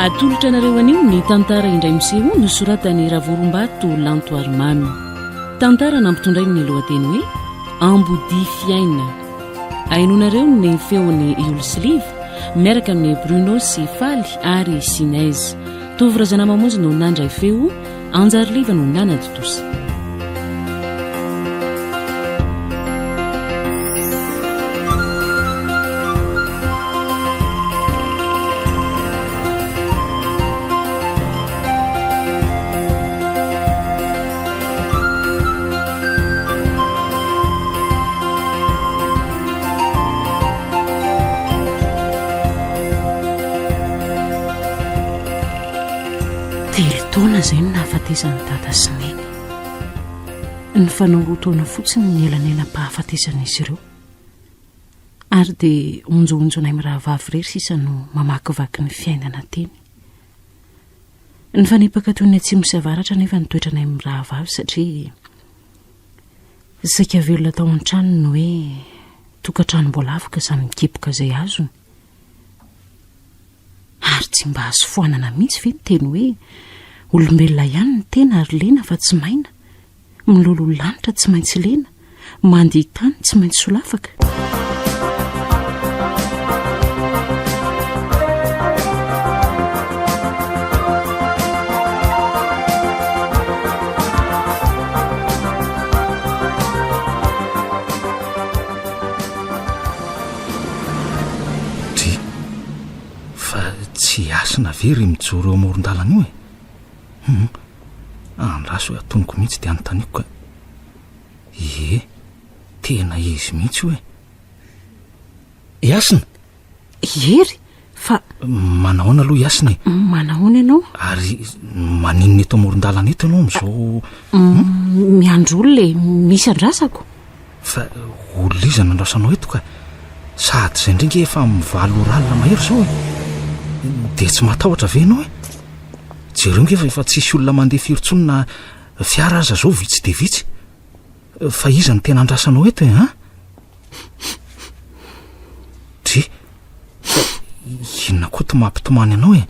atolotra anareo anio ny tantara indray miseho nosoratany Ravorom-bato Lantoarimamy. Tantara nampitondray ny lohateny hoe Ambody fiaina. Ainonareo ny feony Iolsiliva miaraka amin'ny Bruno sy Faly ary Sinez. Tovrazana mamonjy no nandray feo, Anjariliva no nanady tosa. Taona izay no nahafatesany dada sy neny. Ny fanao roa taona fotsiny ny elanela-pahafatesana izy ireo. Ary dia onjoonjonay amin'ny rahavavy irery sisa no mamakivaky ny fiainana teny. Ny fanipaka toy ny atsimo sy avaratra nefa nitoetranay amin'ny rahavavy satria saika velona tao an-trano no hoe tokantrano mbola afaka izany mikepoka izay azony. Ary tsy mba azo foanana mihitsy ve ny teny hoe olombelona ihany ny tena ary lena fa tsy maina, milolo lanitra tsy maintsy lena, mandeha tany tsy maintsy solafaka. Fa tsy asina very mijoro eo amoron-dalana io e. Andraso hoe atonoko mihitsy dia anontaniako ka tena izy mihitsy hoe Iasina. Ery fa manahoana aloha Iasina e? Manahoana ianao? Ary maninona eto amoron-dalana eto ianao am'izao? Miandro olona misy andrasako. Fa olona iza nandrasanao eto ka sady izay indringa efa mivalo ralina mahery izao dia tsy matahotra ve ianao e? Jereo ngefa tsisy olona mandeha firy-tsony na fiara aza zao vitsy dia vitsy. Fa iza ny tena andrasanao eto e? Inona koa ty mampitomany ianao e?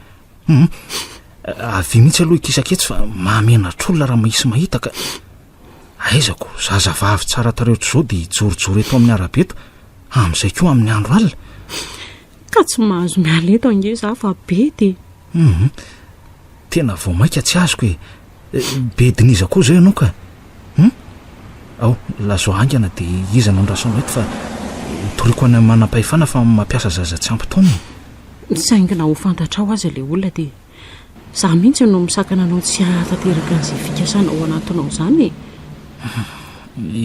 Avy mihitsy aloha ikisaketsy fa mahamenatr'olona raha misy mahita ka aizako zazavavy tsara tareotra izao dia jorojoro eto amin'ny arabe eto amin'izay koa amin'ny andro alina. Ka tsy mahazo miala eto ange za fa be dia tena vao maika tsy azoko e. Be diniza koa zay ianao ka ao lazo angana dia iza nandrasanao eto fa toriko any manam-pahefana fa mampiasa zaza tsy ampy-taona. Saingina ho fantatrao azy ilay olona dia za mihitsy no misakana anao tsy hahatanteraka an'izay fikasana ao anatinao izany e.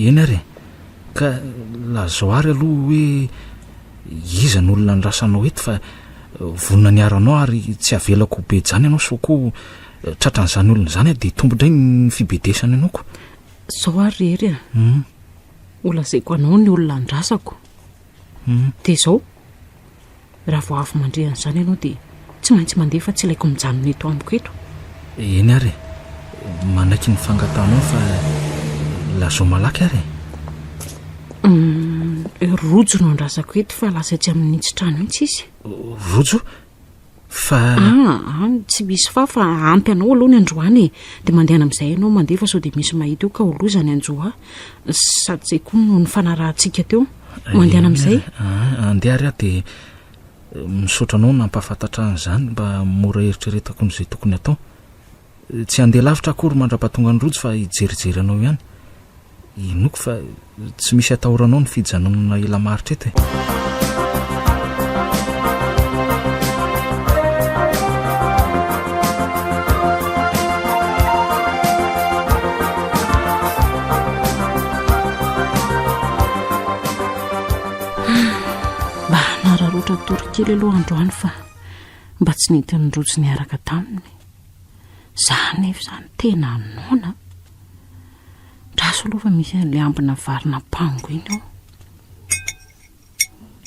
Eny ary ka lazao ary aloha hoe iza ny olona nirasanao eto fa vonona ny aranao ary tsy avelako be jany ianao so koa tratran'izany olona izany dia tombondray ny fibedesana ianao ko. Zao ary rery olazako anao ny olona ndrasako dia izao raha vao avy mandrehan'izany ianao dia tsy maintsy mandeha fa tsy ilaiko mijanona eto amiko eto. Eny ary manaiky ny fangatanao fa lazao malaky ary rojo no ndrasako eto fa lasa tsy amin'nitsy trano mihitsy izy. Rojo? Fa tsy misy fa ampy anao aloha ny androany e. Dia mandehana amin'izay ianao mandeha fa sao dia misy mahita eo ka holozany anjoa sady izay koa no ny fanarahantsika teo mandehana amin'izay. Andeha ary dia misaotra anao nampahafantatra an'izany mba mora eritreretako n'izay tokony atao. Tsy handeha lavitra akory mandra-pahatonga ny rojo fa hijerijery anao ihany. Inoko fa tsy misy atahoranao ny fijanonana ela maritra eto e. Mba nararoatra torokely aloha androany fa mba tsy nety ny rojo ny araka taminy. Za nefa izany tena anona raso aloha fa misy an'ilay ambina varina pango iny ao.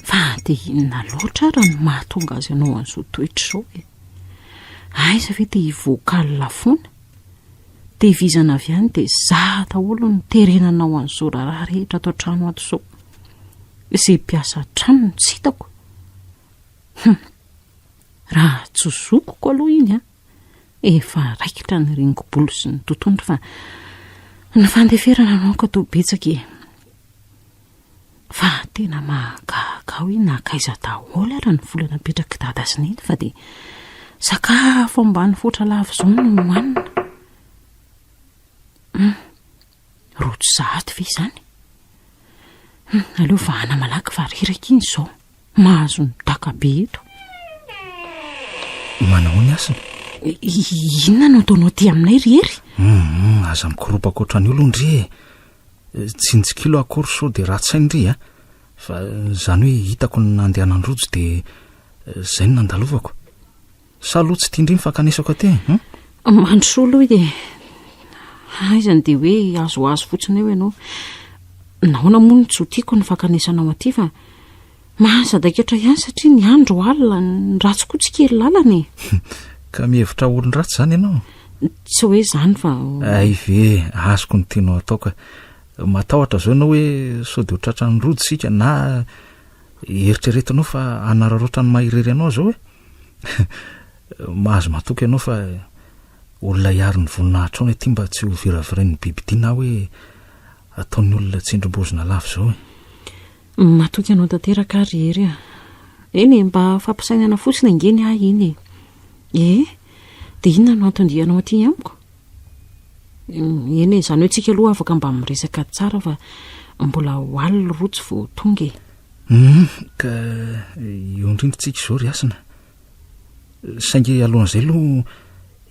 Fa dia inona loatra raha no mahatonga azy ianao an'izao toetra izao e. Aiza ve dia voakalina foana dia hivizana avy ihany dia za daholo ny terenanao an'izao raharaha rehetra atao trano ato izao. Izay mpiasa trano no tsy hitako. raha tsozokoko aloha iny efa raikitra ny ringobolo sy ny tontondro fa ny fandeferana anaoko atao betsaka fa tena mahagahagao iny nakaiza daholo ara ny volana petraka dada sy neny fa dia sakafo ambany foatra lavo zao no hohanina rojo zahaty ve izany aleo vahana malaky fa riraka iny izao mahazo ny dakabe eto manao ny asina inona no ataonao ty aminay riery aza mikoropaka oatra ny olondry tsinjikilo akory so dia ratsaindry fa zany hoe hitako ny nandehananrojo dia zay ny nandalovako saloha tsy tiandry mifankanesako aty mandrosoa aloha dia aizany dia hoe azoazo fotsiny eo ianao nahoana moa ny tsy ho tiako ny fankanesanao aty fa mahazadakatra ihany satria ny andro alina ny ratsy koa tsy kely lalany ka mihevitra olon-ratsy zany ianao tsy hoe zany fa ay ve azoko ny tianao ataoka matahotra zao ianao hoe sao dia hotratra ny rojo sika na eritreretinao fa anararoatra ny mahirery anao zao hoe mahazo matoka ianao fa olona hiary ny voninahitra ao ny ty mba tsy ho viraviran'ny bibidia na hoe ataon'ny olona tsindrom-bozina lavo zao matoky ianao tanteraka riery eny mba fampisainana fotsiny angeny iny dia inona no antondianao aty amiko eny zany hoe tsika aloha afaka mba miresaka tsara fa mbola hoalina rotsy vo tonga ka eo indrindritsika izao ry asina saingy alohan'izay aloha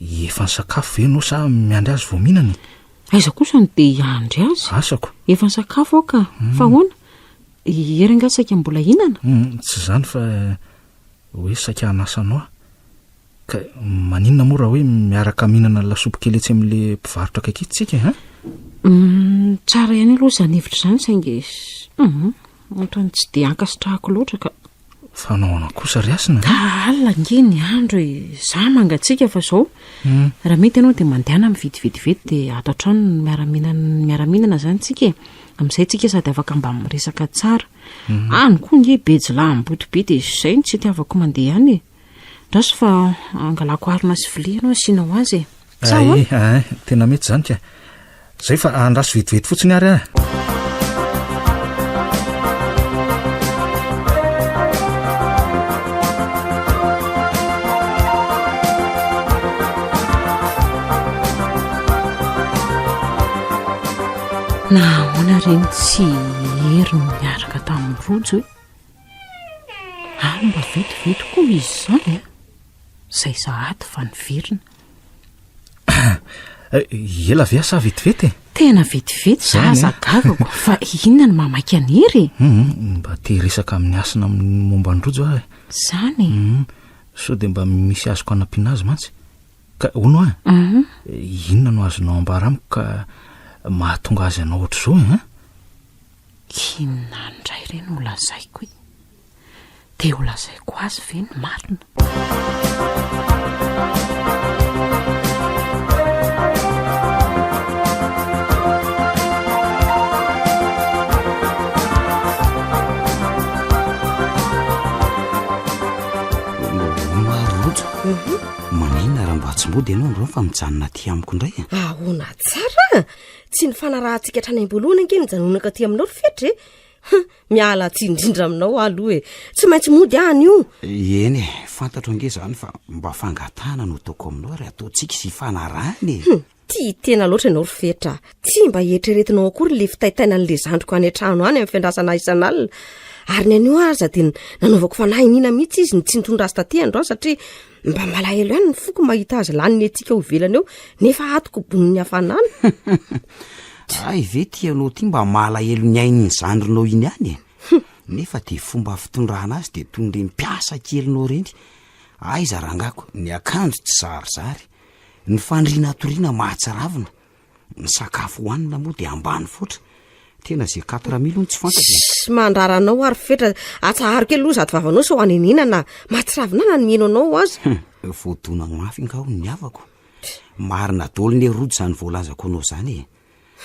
efa ny sakafo ve anao sa miandry azy vo mihinana aiza kosa ny dia iandry azy asako efa ny sakafo ao ka fa hoana erenga saika mbola hinana tsy zany fa hoe saika hanasanao ka maninona moa raha hoe miaraka mihinana lasopy kely etsy amin'le mpivarotra akaikitsika tsara ihany aloha zany hevitra zany saingy ohatrany tsy dia ankasitrahako loatra ka fanaona kosa ry asina ka alina nge ny andro za mangatsika fa zao raha mety ianao dia mandehana mividividivety dia ato an-trano miaramihinana zany tsika amin'izay tsika sady afaka mba miresaka tsara any koa nge bejilay mbotobe dia izay ny tsy tiavako mandeha any raso fa angalako arina sy vilia ianao asianao azy tena mety zany ka zay fa andraso vetivety fotsiny ary na hoana reny tsy hery no miaraka tamin'ny rojo hoe mba vetivety koa izy zany zay zahaty fa niverina ela ve asa vetivety tena vetivety za zagavako fa inona no mamaky anery mba tehiresaka amin'ny asina momba ny rojo zany sao dia mba misy azoko anampiana azy mantsy ka ono inona no azonao ambaramiko ka mahatonga azy anao oatra zao kinona ndray ireny olazaiko dia olazaiko azy ve ny marina marojo manina raha mba tsy mbody ianao andro fa mijanona ty amiko indray ahoana tsara tsy ny fanarahantsika hatrany am-boalohana ange mijanonaka aty aminao ry fetra miala tsy indrindra aminao aloha tsy maintsy mody any io eny fantatro ange zany fa mba fangatahana no ataoko aminao ary ataontsika sy fanarahany ty tena loatra ianao ry fetra tsy mba eritreretinao akory le fitaitaina n'le zandriko any an-trano any amin'ny fiandrasana isan'alina ary ny anio aza dia nanaovako fanahy nina mihitsy izy ny tsy nitondra azy taty andro satria mba malahelo ihany ny foko mahita azy laniny antsika ho velana eo nefa atoko boniny hafanana ay ve tianao ty mba malahelo ny ain'ny zandronao iny any nefa dia fomba fitondrahana azy dia toy nireny mpiasa kelinao reny aiza rangako ny akanjo tsy zarizary ny fandriana atoriana mahatsaravina ny sakafo hohanina moa dia ambany foatra tena zay 4,000 no tsy fantatra mandraranao ary fetra atsaharo kely aloha sady vavanao so anenina na mahatsiravina ny mieno anao azy voadona mafy ngao ny havako marina dolo ny rojo zany voalazako anao zany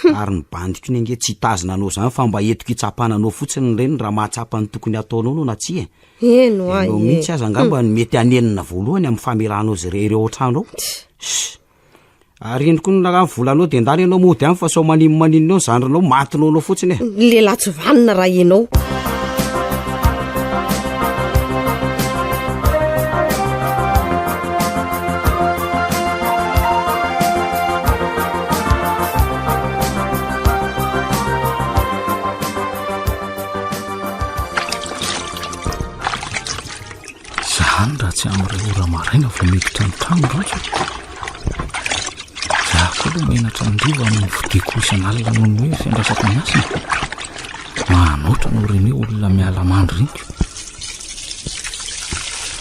ary nybandiko ny ange tsy hitazina anao zany fa mba etiko hitsapananao fotsiny reny raha mahatsapany tokony ataonao no na tsia eno a no mihitsy aza angamba ny mety anenina voalohany amin'ny fameranao zy ireo oatranao ary eny koa nraha volanao de ndany ianao mody any fa sao manimmaninina eo zandranao matinao anao fotsiny e lehilahy tsy vanina raha ianao zany raha tsy am'ireo ora maraina vo miditra ny trano rotra za koa aloha menatra nyriva amin'ny vodiko isan'alina noho ny hoe fiandrasako ny asina manoatra no reny hoe olona miala mandro riniko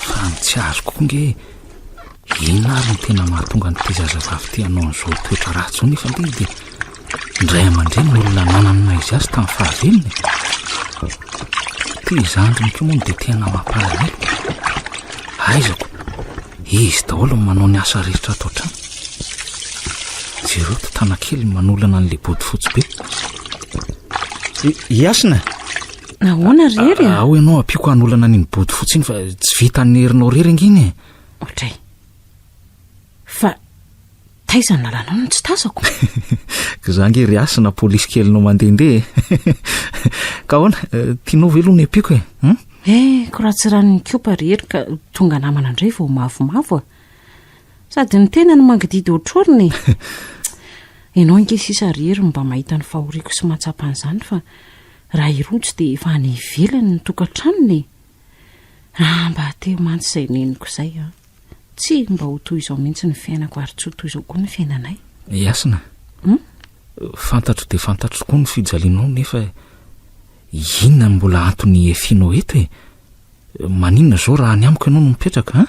fa ny tsy azoko koa nge ina ary ny tena mahatonga ny tezazavavy ty anao an'izao toetra ratsy o nefa nde de ndray aman-dreny ny olona nananina izy azy tamin'ny fahavelony ty zandriny koa moa no de tena mampalalelo aizako izy daholo ny manao ny asa rehetra atao trano jereo totanakely manolana n'le body fotsy be iasina nahoana rery ao ianao ampiako hanolana n'iny body fotsy iny fa tsy vita ny herinao rery anginy otray fa taizana lanao no tsy tasako zange ry asina polisy kelinao mandehandeha ka hoana tianao velony ampiako ko raha tsy ranony kopa rery ka tonga namana indray vao mavomavo a sady ny tena ny mangididy oatroriny ianao inge sisa rery mba mahita ny fahoriako sy mahatsapan'izany fa raha irotsy de efa any ivelany ny tokantranony raha mba teo mantsy izay neniko izay a tsy mba ho toy izao mihitsy ny fiainako ary tsy ho toy izao koa ny fiainanay iasina fantatro de fantatro tokoa ny fijalianao nefa inona mbola antony efianao eto maninona zao raha any amiko ianao no mipetraka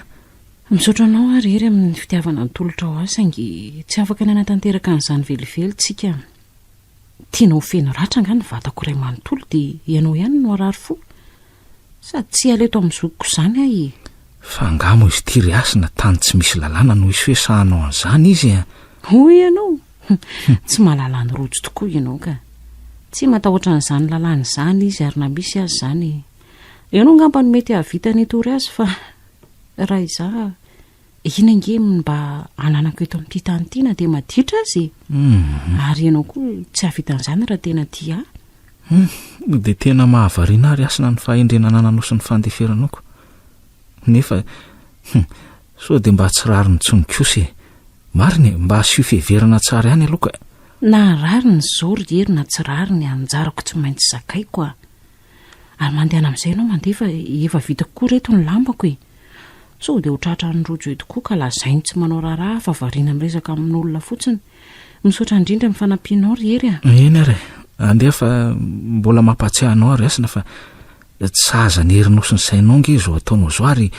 misaotra anao a rery amin'ny fitiavana ny tolotra ao azy saingy tsy afaka ny anatanteraka n'izany velively tsika tianao feno ratra nga ny vatako iray manontolo de ianao ihany no arary fo sady tsy aleto amin'ny zokiko izany ahy fa angamo izy ty ry asina tany tsy misy lalàna no isy hoe sahanao an'izany izy hoy ianao tsy mahalalany rojo tokoa ianao ka tsy matahotra n'izany lalàny izany izy ary na misy azy izany ianao ngamba ny mety havita ny tory azy fa raha iza ina nge mba ananako eto amin'ity tany tiana de maditra azy ary ianao koa tsy havita n'izany raha tena tia de tena mahavariana ary asina ny fahendrena nananao sy ny fandeferanako nefa so de mba tsy rary ny tsonokosy mariny mba asio fiheverana tsara ihany aloha ka na rary ny zao rery na tsy rary ny anjarako tsy maintsy zakaiko a ary mandehana amin'izay ianao mandeha fa efa vita kokoa reto ny lambako so de ho tratra ny rojo eto koa ka lazainy tsy manao raharaha fa variana miresaka amin'olona fotsiny misaotra indrindra amin'ny fanampianao rery eny ary andeha fa mbola mampatsiahanao ary asina fa tsy aza ny herinao sy ny sainao nge zao ataonao zao ary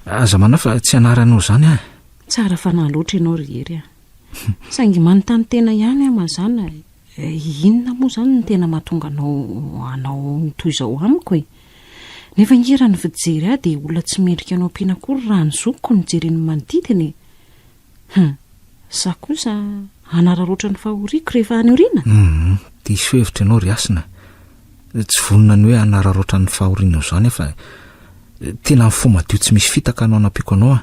aza mana fa tsy anaranao zany tsara fa naloatra ianao rery saingy manontany tena ihany mazana inona moa zany ny tena mahatonga anao toy izao amiko nefa nge raha ny fijery a de olona tsy mendrika anao ampianakory raha ny zokiko ny jereny manodidiny sa kosa anararoatra ny fahoriako rehefa any oriana de iso hevitra ianao ry asina tsy vonina ny hoe anararoatra ny fahoriana zany fa tena ny fo madio tsy misy fitaka anao anampiako anao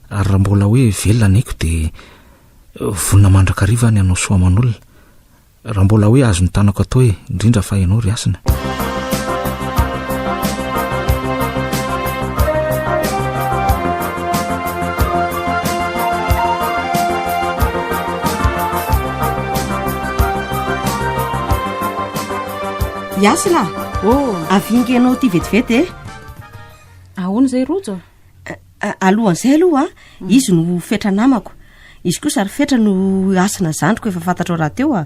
ary raha mbola hoe velona naiko de vonina mandrakariva ny anao soa aman'olona raha mbola hoe azo ny tanako atao indrindra fa ianao ry asina iasina avinga ianao ty vetivety ahoana izay rojo alohan'izay aloha izy no fetra namako izy koa sary fetra no asina zandriko efa fantatra raha teo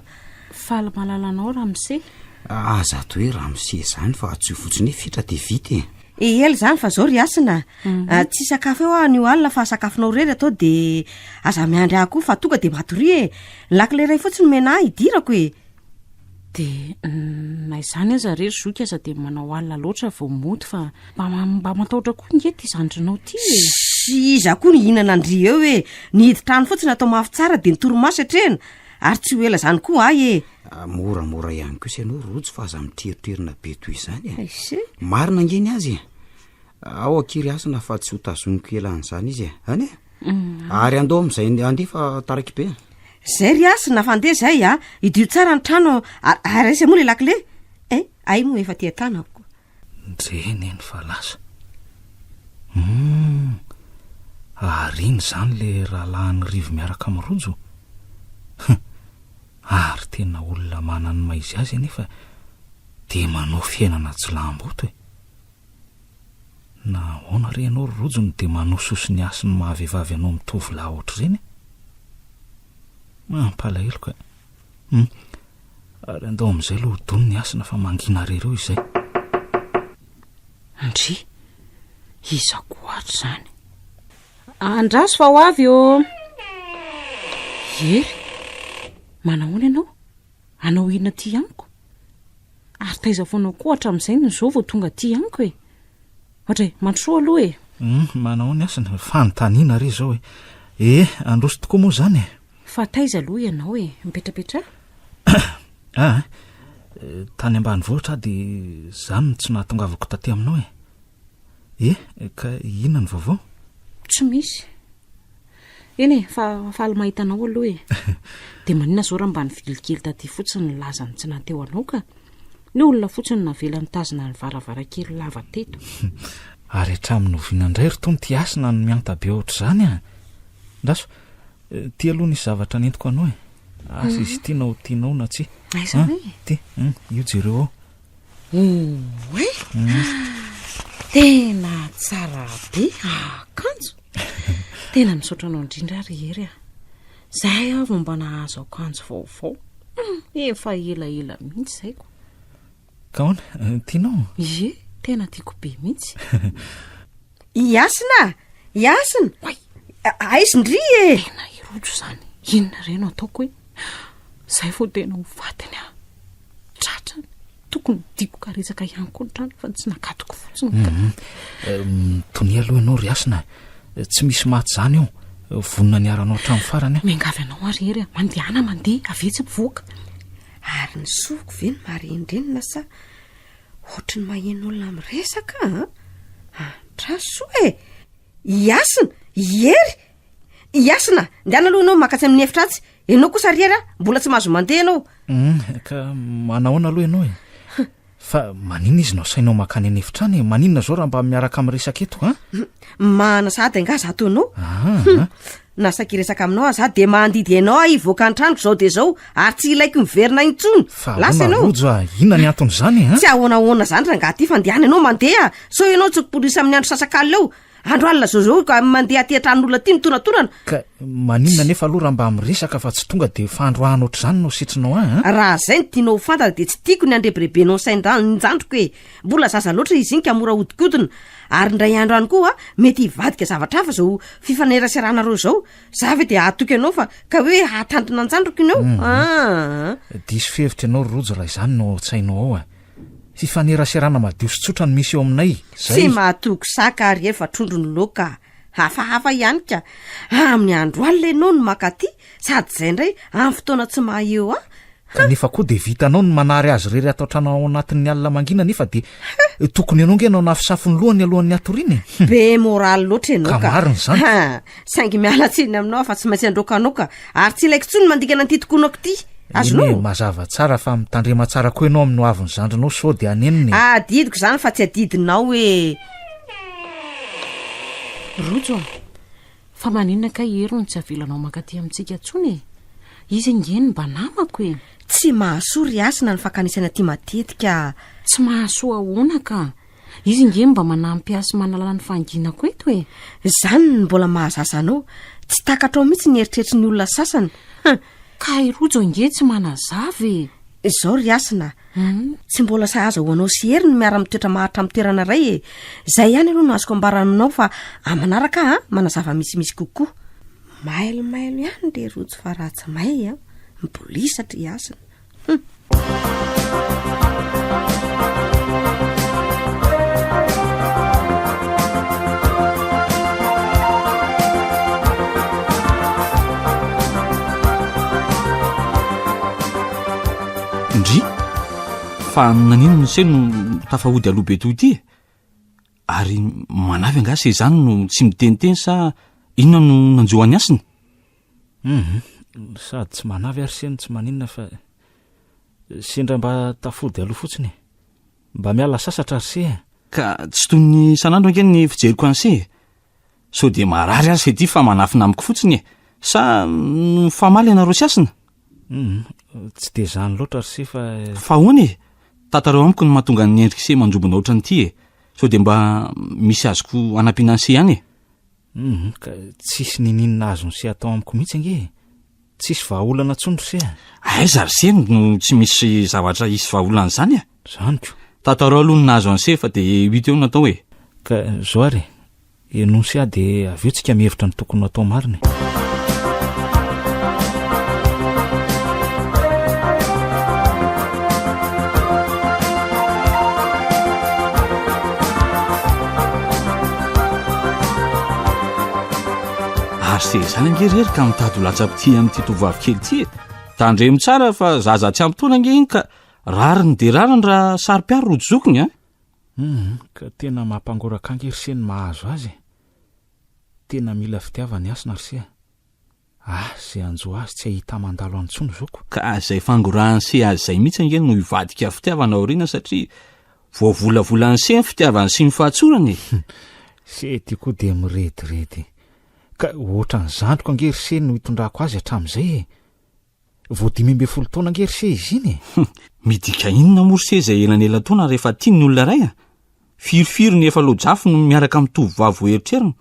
faly malalanao raha mise aza to hoe raha mise zany fa tsy fotsiny hoe fetra de vity ely zany fa zao ry asina tsy sakafo eo ny alina fa sakafonao rery atao de aza miandry ah koa fa tonga de matory lakile ray fotsiny mena hidirako de na izany aza rery zoky aza de manao alina loatra vao mody fa mba matahotra koa ngety izandrinao ty sy iza koa ny hinana andry eo ny hiditrano fotsiny atao mafy tsara de ny toromaso atrena ary tsy ho ela zany koa ay e. Moramora ihany ko sy ianao rojo fa aza miteritrerina be toy izany e. Aisy Marina angeny azy ao akiry asina fa tsy ho tazoniko elan'izany izy any e. Ary andao am'izay andefa taraky be. zay ry asina fandeha zay a idio tsara ny trano ary aisy moa le lakile ay moa efa tia tanako. Njeny eny fa lasa ary iny zany le rahalahan'ny rivo miaraka amin'ny rojo. Ary tena olona manany maizy azy nefa de manao fiainana jilamboto e. Na hoana re ianao rojony de manao sosiny asiny mahavehivavy anao mitovy laha ohatr' ireny mampalahelo ka. Ary andao am'izay lo hodony ny asina fa mangina rereo izay. Andry izako oatra zany andraso fa ho avy o. Ery manahoana ianao anao inona ty amiko ary taiza foanao koa hatramin'izay nyzao vao tonga ty amiko e. Ohatra mandrosoa aloha e. Manao ny asina fanontaniana re zao e. Androso tokoa moa zany e. Fa taiza aloha ianao e mipetrapetra. Tany ambanivohitra de zany tsy nahatongavako taty aminao e. Ka inona ny vaovao? Tsy misy eny e fa faly mahitanao aloha e. De manina zao raha mba nivilikely taty fotsiny lazany tsy nateo anao ka ny olona fotsiny navela nitazina ny varavarakely lava teto. Ary hatramin'ny ovinandray ry tony ty asina ny mianta be ohatr' zany a. Ndaso ty aloha nisy zavatra nentiko anao e. Asa izy tianao tianao na tsy. Aiza hoe ty io jereo ao. Tena tsara be akanjo. Tena misaotra anao indrindra ry ery a. Zahay avy mba nahazo akanjo vaovao. Efa elaela mihitsy zay ko. Ka hoana tianao? Ie tena tiako be mihitsy. Iasina aisyndry e. Tena irojo zany inona reno ataoko hoe zay vao tena ho vatiny a tratra tokony diko karetsaka ihany koa ny trano fa tsy nakatoko fotsiny ka. Tony aloha ianao ry asina tsy misy maty zany eo vonina niaranao hatramin'ny farany. Miangavy anao ary ery a mandehana mandeha avetsy mivoaka. Ary ny soko ve ny marendrenina sa ohatry ny maheno olona miresaka traso e. Iasina Iasina ndiana aloha ianao makatsy amin'ny efitra atsy ianao kosa ry ery a mbola tsy mahazo mandeha ianao. Ka manahoana aloha ianao e. Fa maninona izy nao sainao makany any efitrany maninona zao raha mba miaraka miresaka eto mana sady anga za toanao nasaky resaka aminao a za de mandidy ianao ivoaka ny tranoko zao de zao ary tsy ilaiko miverina intsony lasa ianao rojo inona ny antony zany tsy ahonahoana zany raha ngaty fandehana ianao mandeha so ianao tsy polisa amin'ny andro sasak'alina eo andro alina zao ka mandeha aty antran'olona ty mitonatonana ka maninona nefa aloha raha mba miresaka fa tsy tonga de fandroahana ohatr' zany no sitrinao raha zay ny tianao fantana de tsy tiako ny andrebirebenao saindranyjandroko e mbola zaza loatra izy iny ka mora hodikodina ary ndray andro any koa mety hivadika zavatra hafa zao fifaneraserana reo zao za ve de ahatoky ianao fa ka hoe hatandrina anjandroko inao diso fihevitra ianao rojo raha izany no tsainao ao fifaneraserana madio sy tsotra ny misy eo aminay sy mahatoky saka ary efa trondro ny loka hafahafa ihany ka amin'ny andro alina ianao no makaty sady zay ndray amin'ny fotoana tsy maheo kanefa koa de vitanao ny manary azy rery atao trano ao anatin'ny alina mangina nefa de tokony ianao nge nao nafisafony lohany alohan'ny atoriany be moraly loatra ianao ka mariny zany saingy miala tsiny aminao fa tsy maintsy androkanao ka ary tsy ilaiko tsony mandikana ny titokonako ty azonao mazava tsara fa mitandrema tsara koa ianao amin'ny hoaviny zandrinao sao de aneniny adidiko zany fa tsy adidinao e rojo fa maninona ka hery no tsy avelanao makaty amintsika tsony izy ngeny mba namako e tsy mahasoa ry asina ny fakanisana ty matetika tsy mahasoa ahoana ka izy ngeny mba manampy asy manalala ny fanginako eto e zany ny mbola mahazazanao tsy takatrao mihitsy ny eritreritry ny olona sasany ka irojo nge tsy manazavy zao ry asina tsy mbola sahaza ho anao sy hery ny miara mitoetra maharitra mitoerana ray e zay ihany aloha no azoko ambara aminao fa amanaraka manazava misimisy kokoa mailomailo ihany de rojo fa ratsy may mibolisatra iasina ndry fa nanino se no tafahody aloha be toy ity ary manavy angasa izany no tsy miteniteny sa inona no nanjoany asiny. Sady tsy manavy ary seny tsy maninona fa sendra mba tafody aloha fotsiny mba miala sasatra ary se ka tsy toy ny sanandro ange ny fijeriko an'se so de marary azy ty fa manafina amiko fotsiny sa famaly anareo sy asina. Tsy de zany loatra ary se fa hoany tantareo amiko ny mahatonga ny endrika se manjobona ohatrany ity so de mba misy azoko anampiana an'se ihany ka tsisy nininina azony se atao amiko mihitsy ange tsisy vahaolana tsondro se aiza ry se no tsy misy zavatra isy vahaolana zany zaniko tantareo aloha nazo an'se fa de hito eo natao hoe ka zao ary eno se de avy eo tsika mihevitra ny tokony atao marina. se zany angerery ka mitady ho latsa-pity amin'ity tovavy kely ity tandremo tsara fa zaza tsy ampy taona ange iny ka rariny de rariny raha sary-piary rojo-zokony ka tena mampangoraka ange ry se ny mahazo azy tena mila fitiavany asina ry se zay anjo azy tsy ahita mandalo antsony zoko ka zay fangorahany se azy zay mihitsy ange no hivadika fitiavana aoriana satria voavolavolany se ny fitiavany sy ny fahatsorany se ty koa de mirediredy ka ohatra ny zandriko angery se no hitondrako azy hatramin'izay vo 12 taona angery se izy iny midika inona mory se zay elanela taona rehefa tiany olona ray firofiry ny efa lojafo no miaraka mitovavy hoeritrerina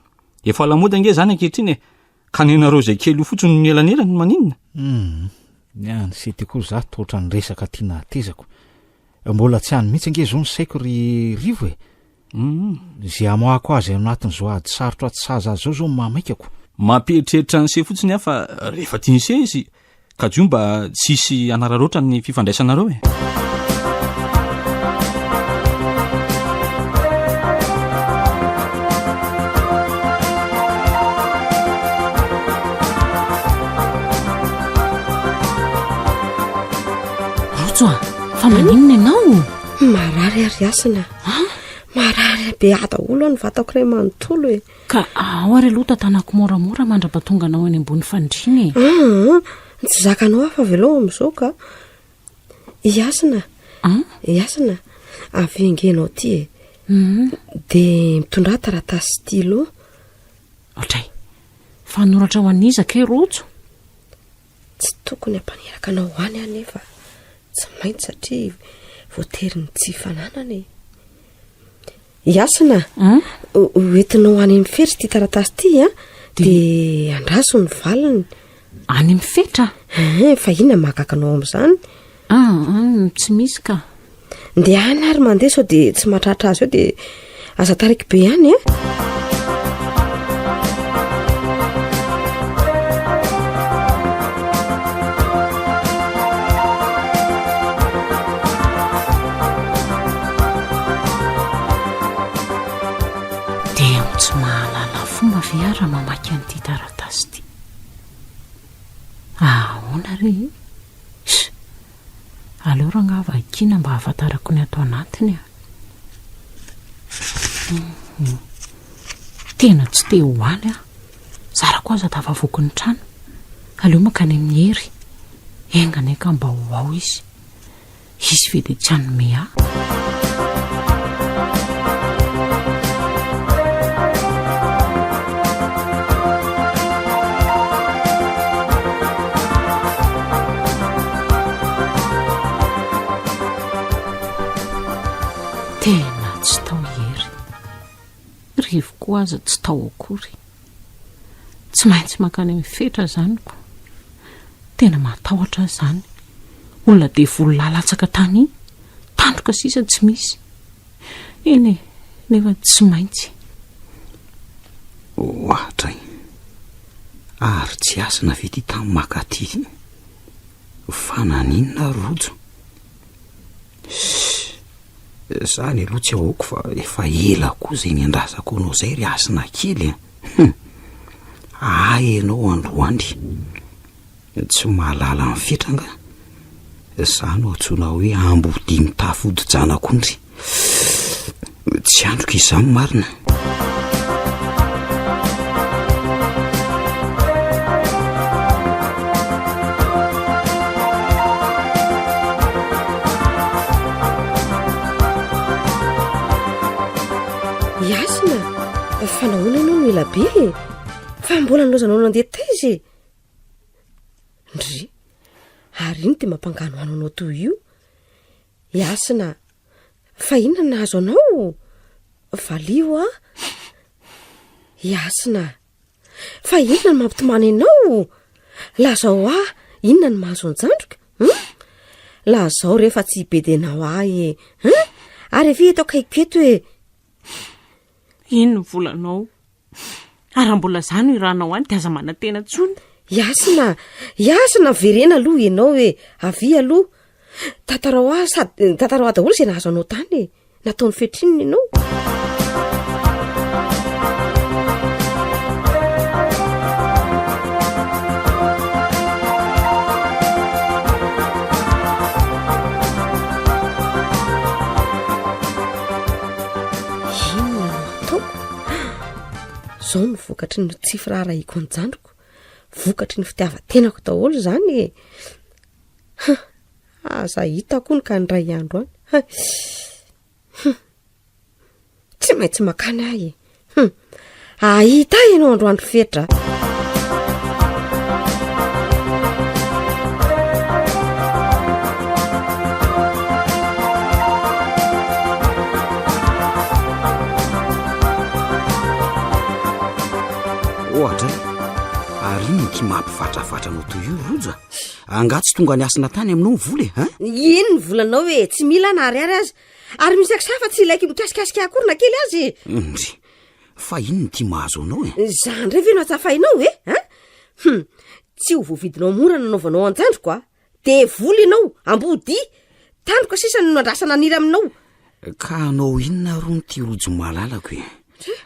efa lamody ange zany ankehitriny ka nenareo zay kely ho fotsiny ny elanelany maninona niany se ty koa za toatra ny resaka tiana atezako mbola tsy hany mihitsy ange zao ny saiko ry rivo zay amoako azy anatin' zao ady sarotra aty saza azy zao mamaikako mampieritreritra ny se fotsiny fa rehefa tiany se izy ka dio mba tsisy anararoatra ny fifandraisanareo rojo fa maninona ianao marary ary asina marary be adaolo ny vatako ray manontolo ka ao ary aloha tantanako moramora mandra-patonganao any ambony fandriny tsy zakanao afa velao am'izao ka iasina avy engenao ty de mitondra taratasy stylo otray fanoratra ho an'izaka rojo tsy tokony ampaneraka anao hoany anefa tsy maintsy satria voatery ny tsy fananany iasina oentinao any mifetra ty taratasy ty de andraso ny valiny any mifetra fa ina mahagakanao am'izany tsy misy ka de any ary mandeha sao de tsy mahatratra azy eo de aza tariky be any tsy mahalala fomba viara mamaky an'ity taratasy ty ahoana ry aleo raha ngavakina mba hahafantarako ny atao anatiny tena tsy te hoany zarako aza tafavoky ny trano aleo makany amin'ny hery engany eka mba ho ao izy ve de tsy anome tena tsy tao hery rivo koa aza tsy tao akory tsy maintsy makany mifetra zanyko tena matahotra zany olona de volo lalatsaka tany tandroka sisa tsy misy eny nefa tsy maintsy ohatra ary tsy asina vity tamin'ny makaty fananinona rojo zany aloha tsy ahoako fa efa ela koa zay ny andrazako anao zay ry asina kely enao androandry tsy mahalala mifetranga za no antsona hoe ambody mitafodjanakondry tsy androka izany marina. Iasina fanahoana ianao no ela be fa mbola nilozanao nandeha taizy ndry ary iny dia mampangano ano anao toy io. Iasina fa inona nahazo anao valio a? Iasina fa inona ny mampitomany anao? Lazao inona ny mahazo anjandroka? Lazao rehefa tsy hibedenao ahy ary efa eto akaikiketo hoe ino ny volanao ary mbola zany iranao any dia aza manantena tsony. Iasina verena aloha ianao hoe avy aloha tantarao sady tantarao daholo izay nahazo anao tany nataony fetrinina ianao. Inona no ataoko? Zao no vokatry ny tsy firaharahiako anjandroko, vokatry ny fitiavan-tenako daholo izany. Aza hitako ny ka nyray andro any tsy maintsy makany ahy ahita ianao androandro fetra. ohatra ary iny ty mampifatrafatra anao toy io rojo angatsy tonga ny asina tany aminao voly iny ny volanao hoe tsy mila naryary azy ary misy akisafa tsy ilaiky mikasikasika akorona kely azy ndry fa iny ny ty mahazo anao zany rehefa ino atsafainao tsy ho voavidinao mora nanaovanao anjandroko de voly ianao ambody tandroka sisa no andrasana niry aminao ka anao inona ro ny ty rojo malalako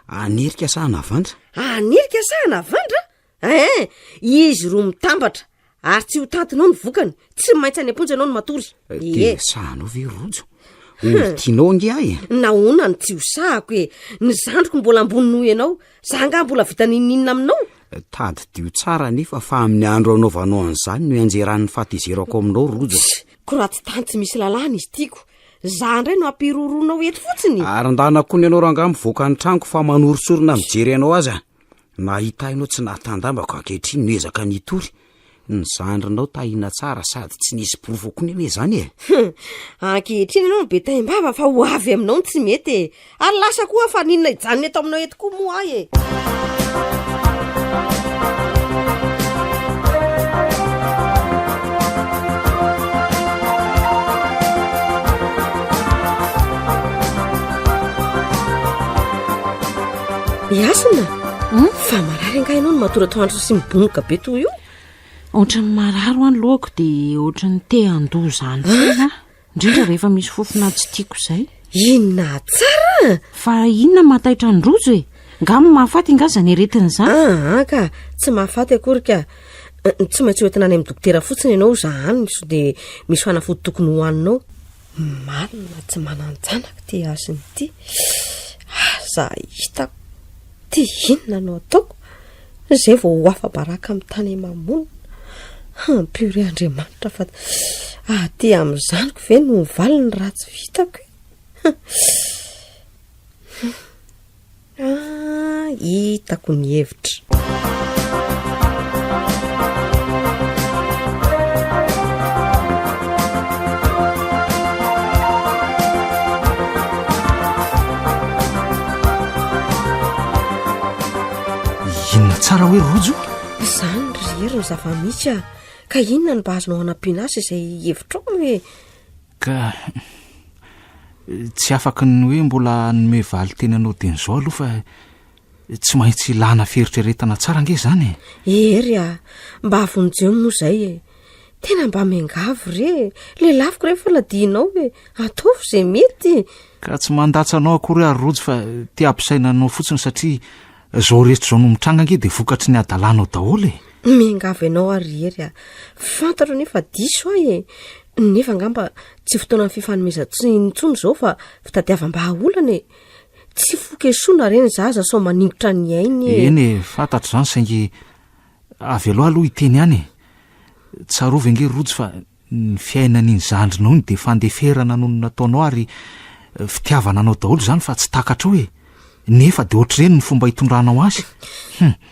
anirika sahana avandra izy ro mitambatra ary tsy ho tantinao ny vokany tsy maintsy any amponjy anao ny matory de sahanao ve rojo olo tianao nge ahy naona ny tsy ho sahako ny zandroko mbola ambony noho ianao zanga mbola vita nininina aminao tady dio tsara nefa fa amin'ny andro anaovanao an'izany no anjeran'ny fahatezerako aminao rojo ko raha tsy tany tsy misy lalàna izy tiako za ndray no ampiroroanao eto fotsiny ary ndanako ny ianao ranga mivoaka ny trango fa manorosorona mijery anao azy nahita inao tsy nahatandambako ankehitriny no ezaka nitory ny zandrinao tahina tsara sady tsy nisy porofoko ny hoe zany ankehitriny ianao no be taim-bava fa ho avy aminao ny tsy mety ary lasa koa fa ninona ijanony eto aminao eto koa moa ahy Iasina fa marary anga ianao no matoratoandro sy mibonoka be toy io ohatrany mararo any lohako dia ohatrany te andoha zany foana indrindra rehefa misy fofona tsy tiako izay inona tsara fa inona mahataitra ny rojo ngamy mahafaty ngaza ny aretina izany ka tsy mahafaty akorika tsy maintsy hoentina any amin'ny dokotera fotsiny ianao zahany so dia misy fanafody tokony hohaninao marina tsy mananjanaka ty asiny ity za hitako ty inona no ataoko zay vao ho afa-baraka amin'ny tany mamona ampiory Andriamanitra fa aty amin'izaniko ve no valy ny ratsy vitako hitako ny hevitra inona tsara hoe rojo zany ry hery ny zava-misy ka inona ny mba azonao anampiana azy izay hevitrao hoe ka tsy afaka ny hoe mbola nome valy tenanao dian'izao aloha fa tsy maintsy lana feritreretana tsara nge zany ery mba avonjeo moa izay tena mba miangavo re lelafiko rehefa ladianao hoe ataovy izay mety ka tsy mandatsa anao akory ary rojo fa ty ampisainanao fotsiny satria zao rehetra zao no mitranga nge dia vokatry ny adalanao daholo miangavo ianao ary ery fantatro nefa diso ahy nefa ngamba tsy fotoana ny fifanomezantsiny zao fa fitadiavam-bahaolana tsy fokesoana reny zaza sao maningotra ny ainy eny fantatro zany saingy avy aloha aloha iteny any tsarovy ange rojo fa ny fiainan'iny zandrinao iny de fandeferana noho nataonao ary fitiavana anao daholo zany fa tsy takatra hoe nefa de ohatr'ireny ny fomba hitondranao azy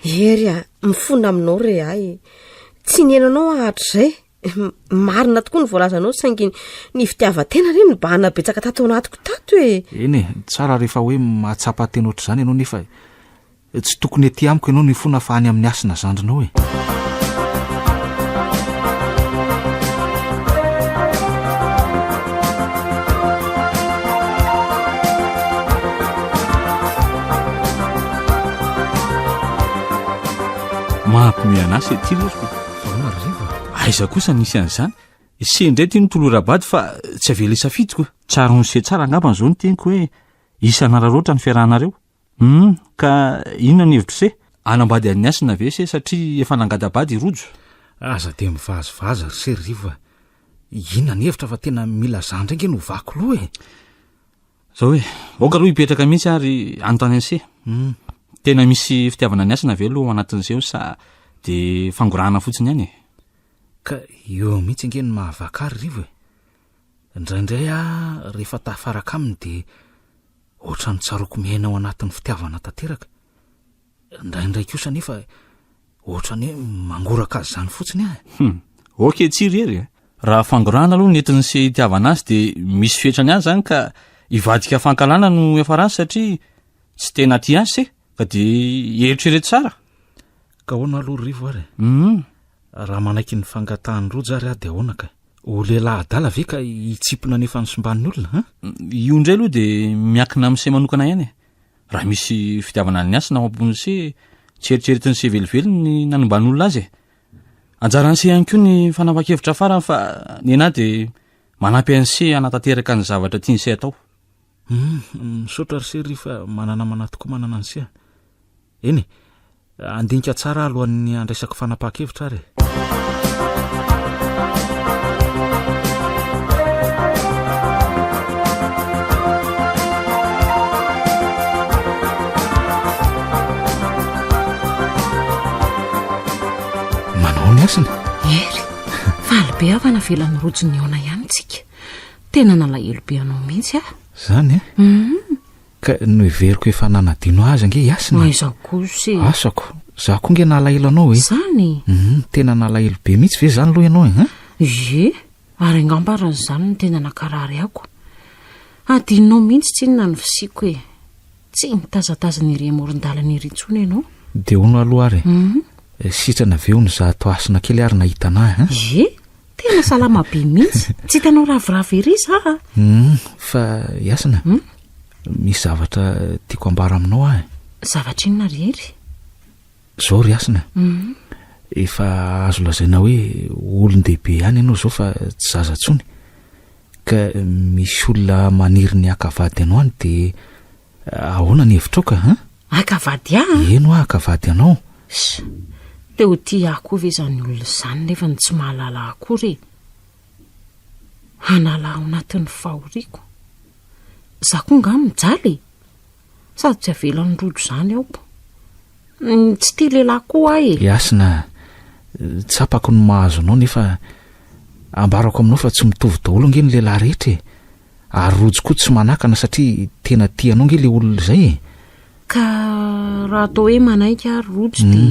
ery a mifona aminao re ay tsy nienanao ahatr'izay marina tokoa ny voalazanao saingy ny fitiavatena reny mbahana betsaka tato anatiko tato eny tsara rehefa hoe mahatsapatena ohatr'izany ianao nefa tsy tokony ety amiko ianao ny fona fa any amin'ny asina zandrinao mahampimianasy ety losko aiza kosa nisy an'izany sendray ty notolorabady fa tsy avela isafidiko tsara nose tsara angambany zao ny teniko hoe isanararoatra ny fiarahanareo ka inona ny hevitro se anambady an'ny asina ve se satria efa nangadabady rojo aza de mivazivaza ry seriva inona ny hevitra fa tena mila zandra inge no vako loha zao hoe oka aloha hipetraka mihitsy ary anontany an'se tena misy fitiavana ny asina ve aloha anatin'izeo sa de fangorahana fotsiny ihany ka eo mihitsy ange ny mahavakary rivo indraindray rehefa tafaraka aminy de ohatra ny tsaroko miaina ao anatin'ny fitiavana tanteraka indraindray kosa nefa ohatra ny hoe mangoraka azy zany fotsiny oke tsiry ery raha fangorahana aloha nentin'ny se hitiavana azy de misy fetrany azy zany ka hivadika fankalana no efa razy satria tsy tena ty azy se ka de eritrereto tsara ka hoana aloha rivo ary raha manaiky ny fangatahany rojo ary de ahoana ka o lehilahy adala ve ka hitsipona nefa nysomban'ny olona io indray aloha de miakina amin'se manokana ihany raha misy fitiavana ny asina ao ambony se tsy eritreretiny se velively ny nanomban'olona azy anjaran'se ihany koa ny fanapa-kevitra farany fa ny anahy de manampy an'se anatanteraka ny zavatra tianyse atao misaotra ry se ry fa manana mana tokoa manana ny se eny andinika tsara alohan'ny andraisako fanapa-kevitra ary manao ny asina ery fahalybe avana velan'ny rojo ny aona ihany tsika tena nalahelo be anao mihitsy zany ka no iveriko efa nanadino azy ange iasina aiza kosy asako za koa nge nalahelo anao zany tena nalahelo be mihitsy ve zany loha ianao ye ary angambarany zany ny tena nakarary ako adinonao mihitsy tsy inona ny fisiko tsy nitazatazany iry amoron-dalana iry intsony ianao de ono aloha ary sitrana veo ny za ato asina kely ary nahita anahy tena salama be mihitsy tsy hitanao ravoravo iry za fa iasina misy zavatra tiako ambara aminao zavatra inona rery zao ry asina efa azo lazaina hoe olon-dehibe ihany ianao zao fa tsy zaza tsony ka misy olona maniry ny akavady anao any de ahoana ny hevitra ka akavady eno akavady anao de ho ty ako ve zany olona zany nefa ny tsy mahalala akory hanala ao anatin'ny fahoriako za koa nga mijaly sady tsy avelan'ny rojo zany aoko tsy tia lehilahy koa iasina tsapako ny mahazo anao nefa ambarako aminao fa tsy mitovy daholo nge ny lehilahy rehetra ary rojo koa tsy manakana satria tena tianao nge le olona zay ka raha atao hoe manaika ary rojo de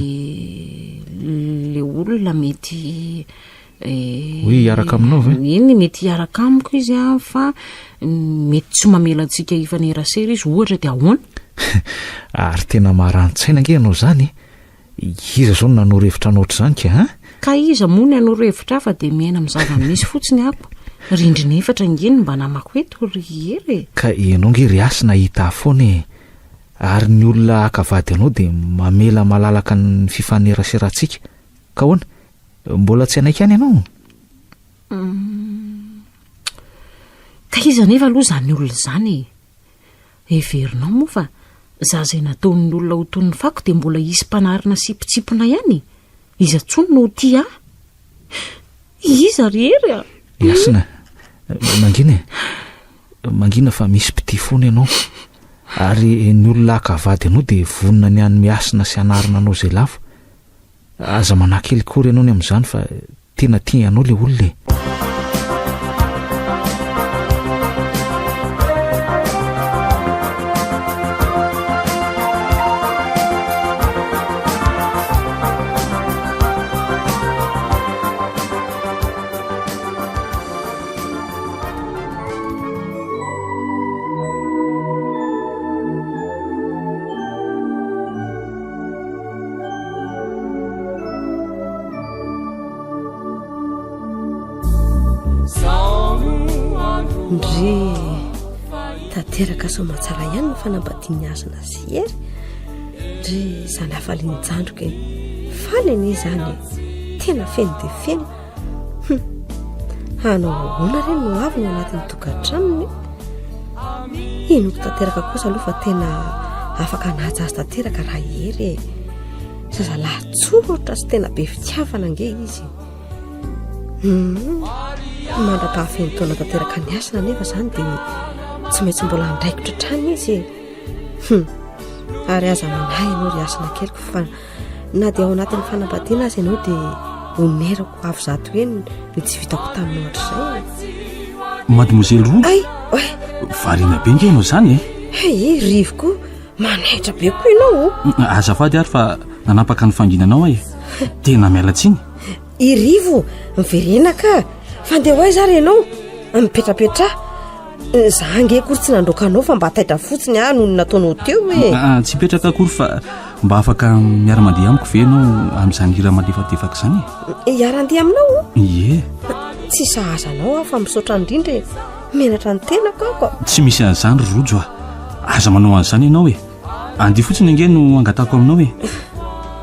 le olona mety hoe hiaraka aminao ve iny mety hiaraka amiko izy fa mety tsy mamelantsika ifanerasera izy ohatra de ahoana ary tena maharano-tsaina nge ianao zany iza zao no nanao revitra anao ohatr'izany ka iza moa ny anao revitra fa de miaina amin'ny zava-misy fotsiny ako rindrina efatra ngeny mba namako eto ry ery ka ianao nge ry asina hita foana ary ny olona akavady anao de mamela malalaka ny fifaneraseratsika ka hoana mbola tsy anaiky any ianao ka iza nefa aloha zany olona zany everinao moa fa za zay nataon'ny olona ho ton'ny fako de mbola isy mpanarina sipitsipona ihany iza tsony no ty iza ry ery Iasina, mangina fa misy piti fony ianao ary ny olona akavady anao dia vonina ny any miasina sy anarina anao zay lava. Aza manakely kory ianao ny amin'izany fa tena tia ianao le olona. ndry tanteraka so matsara ihany ny fanambadiany azona sy ndry zany hafalinyjandroka faleny izany tena feno dia feno hanao hoana reny no avy no anatin'ny tokantranony inoko tanteraka kosa aloha fa tena afaka naja azy tanteraka raha hery zazalahatsotra sy tena be fitiavana nge izy mandra-pahafeny taona tanteraka ny asina nefa zany dia tsy maintsy mbola andraikitra trany izy ary aza manahy ianao ry asina keliko fa na dia ao anatin'ny fanambadiana azy ianao dia omerako avy zato hoe ny tsy vitako taminao hatr'izay. Mademoiselle Roux, ay variana be nge ianao zany rivoko manaitra be koa ianao azafady ary fa nanapaka ny fanginanao tena miala tsiny. Irivo miverenaka fandeha ho aiza ary ianao mipetrapetra zange kory tsy nandrokanao fa mba taitra fotsiny noho ny nataonao teo tsy petraka akory fa mba afaka miara-mandeha amiko ve ianao amin'izany hira malefadefaka zany hiara-ndeha aminao ie tsy sahazanao fa misaotra indrindra menatra ny tenako ako tsy misy an'izany rojo aza manao an'izany ianao andia fotsiny ange no angatako aminao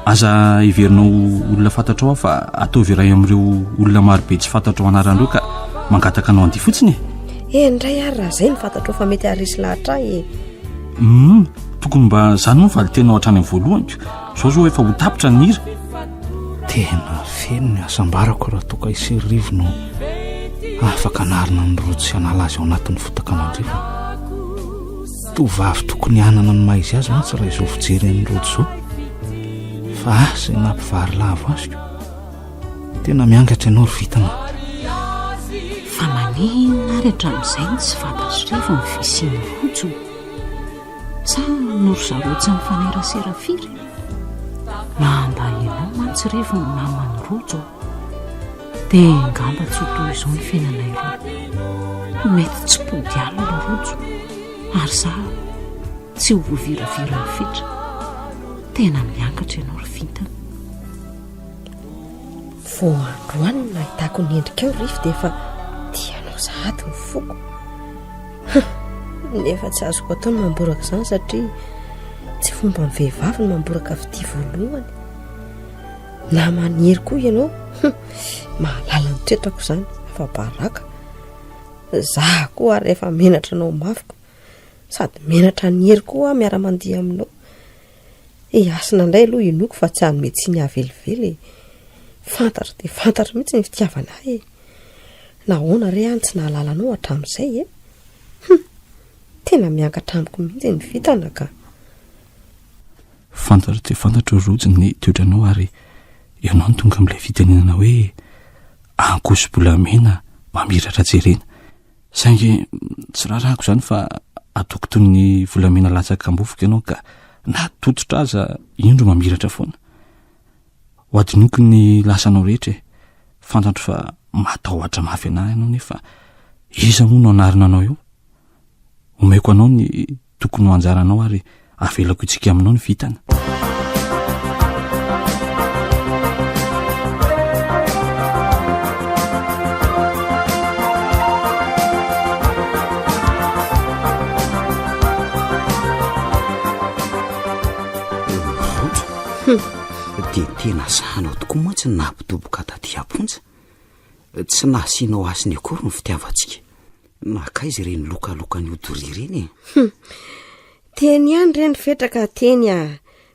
aza iverinao olona fantatrao fa ataovy iray amin'ireo olona marobe tsy fantatrao anarandreo ka mangataka anao andia fotsiny ndray ary raha zay ny fantatrao fa mety arisy lahatra tokony mba zany moa valy tenao hatrany amin'ny voalohanyko zao zao efa ho tapitra ny hira tena feno ny asambarako raha toka iserivo no afaka anarina ny rojo sy anala azy ao anatin'ny fotakanandrivo tovavy tokony anana ny maizy azy mantsy raha izao fijery ny rojo zao fa zay nampivary lavo azoko tena miangatra ianao ry vitana fa manina ary hatramin'izay ny tsy fantatrrevo ny fisiany rojo sa nory zarotsy ny faneraserafiry mamba ianao mantsy revo ny mamany rojo dia ngamba tsy ho toy izao ny fiainanay roa mety tsy pody alina rojo ary za tsy ho voviravira ny fitra tena miangatra ianao ry vitana voandroany no nahitako ny endrika ao rify dia efa tianao sahady ny foko nefa tsy azoko ataony mamboraka izany satria tsy fomba ny vehivavy ny mamboraka fity voalohany na maniry koa ianao mahalala ny toetrako izany fa baraka za koa ary efa menatra anao mafiko sady menatra ny hery koa miara-mandiha aminao asina indray aloha inoko fa tsy any mety sy ny avelively fantatra dia fantatra mihitsy ny fitiavana nahoana re any tsy nahalala anao hatramin'izay tena miankatra amiko mihitsy ny vitana ka fantatra dia fantatra rojo ny toetranao ary ianao ny tonga amin'ilay fitenenana hoe ankoso-bolamena mamiratra jerena saingy tsy raharahako izany fa atoko toy ny volamena latsaka ambofika ianao ka natototra aza indro mamiratra foana ho adinoko ny lasanao rehetra fantatro fa matahotra mafy anahy ianao nefa iza moa no anarina anao eo omaiko anao ny tokony ho anjaranao ary avelako itsika aminao ny vitana dia tena sahanao tokoa mantsy ny nampitoboka taty amponja tsy nasianao asiny akory ny fitiavantsika nakaizy ireny lokalokany odori ireny teny ihany ireny fetraka teny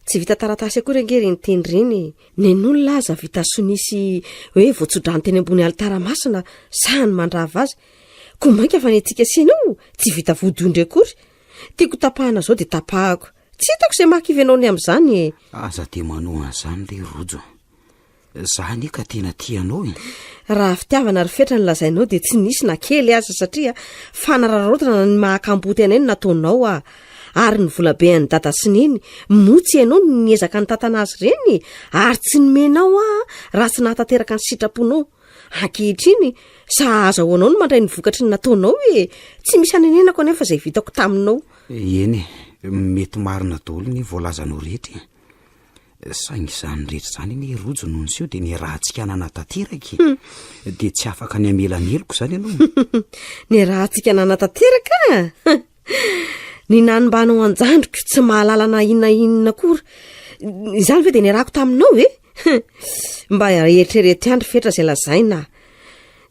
tsy vita taratasy akory angery ny teny reny nen'olona aza vita sonisy hoe voatsodrany teny ambony altaramasina sahany mandrava azy ko mainka fa ny antsika sinao tsy vita vodondry akory tiako tapahana zao de tapahako tsy hitako izay mahakivenao ny amin'izany aza de manao an'izany le rojo zany ka tena tianao raha fitiavana ry fetra ny lazainao de tsy nisy na kely aza satria fanararaotana ny mahakamboty anay no nataonao ary ny volabe any dada sineny motsy ianao no niezaka ny tantana azy reny ary tsy nomenao raha tsy nahatanteraka ny sitraponao ankehitriny sa azahoanao no mandray ny vokatry ny nataonao tsy misy anenenako anefa izay vitako taminao eny mety marina daholo ny voalazanao rehetra saingy izany rehetra zany ny rojo noho ny seo de ny rahantsika nanatateraka de tsy afaka ny amelaneloko zany ianao ny rahantsika nanatateraka ny nanimbanao anjandriko tsy mahalalana inona kory izany ve de ny rahako taminao mba eritrerety andry fetra izay lazaina